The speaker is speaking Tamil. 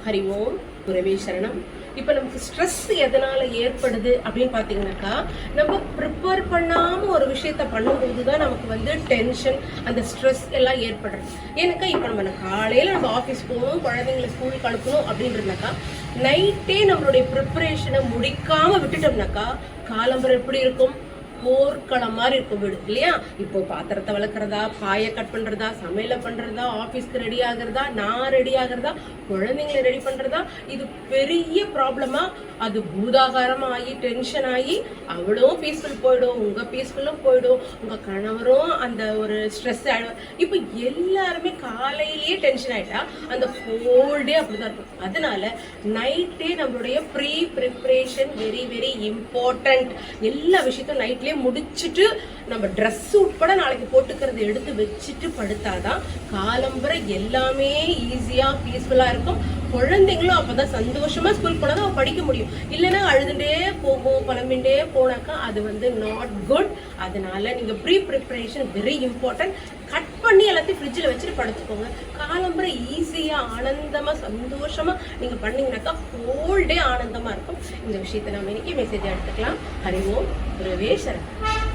ஹரி ஓம் குரவே சரணம். இப்போ நமக்கு ஸ்ட்ரெஸ் எதனால ஏற்படுது அப்படின்னு பார்த்தீங்கன்னாக்கா, நம்ம ப்ரிப்பேர் பண்ணாம ஒரு விஷயத்த பண்ணும்போது தான் நமக்கு டென்ஷன், அந்த ஸ்ட்ரெஸ் எல்லாம் ஏற்படுறது. ஏன்னாக்கா இப்போ நம்ம காலையில் நம்ம ஆஃபீஸ் போகணும், குழந்தைங்களை ஸ்கூலுக்கு அனுப்பணும் அப்படின்றதுனாக்கா நைட்டே நம்மளுடைய ப்ரிப்பரேஷனை முடிக்காம விட்டுட்டோம்னாக்கா காலம்பரம் எப்படி இருக்கும்? போர்க்களம் மாதிரி இருக்கும் வீடு இல்லையா? இப்போ பாத்திரத்தை வளர்க்குறதா, பாயை கட் பண்றதா, சமையல பண்றதா, ஆஃபீஸ்க்கு ரெடி ஆகுறதா, நான் ரெடி ஆகுறதா, குழந்தைங்களை ரெடி பண்றதா, இது பெரிய ப்ராப்ளமா அது பூதாகாரம் ஆகி டென்ஷன் ஆகி அவ்வளவும் பீஸ்ஃபுல் போயிடும், உங்க பீஸ்ஃபுல்லும் போயிடும், உங்க கணவரும் அந்த ஒரு ஸ்ட்ரெஸ் ஆயிடும். இப்போ எல்லாருமே காலையிலேயே டென்ஷன் ஆயிட்டா அந்த ஹோல் டே அப்படிதான் இருக்கும். அதனால நைட்டே நம்மளுடைய pre preparation very very important. எல்லா விஷயத்தையும் நைட்லயே முடிச்சுட்டு நம்ம ட்ரெஸ் உட்பட நாளைக்கு போட்டுக்கிறத எடுத்து வச்சுட்டு படுத்தாதான் காலம்பரை எல்லாமே ஈஸியா பீஸ்ஃபுல்லா இருக்கும். குழந்தைங்களும் அப்பதான் சந்தோஷமா ஸ்கூல் போனாதான் அவன் படிக்க முடியும். இல்லைன்னா அழுதுண்டே போகும், புலம்பிண்டே போனாக்கா அது நாட் குட். அதனால நீங்க pre preparation very important. Cut பண்ணி எல்லாத்தையும் ஃப்ரிட்ஜில் வச்சுட்டு படுத்துக்கோங்க. காலம்பரை ஈஸியா ஆனந்தமா சந்தோஷமா நீங்க பண்ணீங்கன்னாக்கா ஹோல் டே ஆனந்தமா இருக்கும். இந்த விஷயத்தை நம்ம இன்னைக்கு மெசேஜ் எடுத்துக்கலாம். ஹரி ஓம் குரவே சரணம்.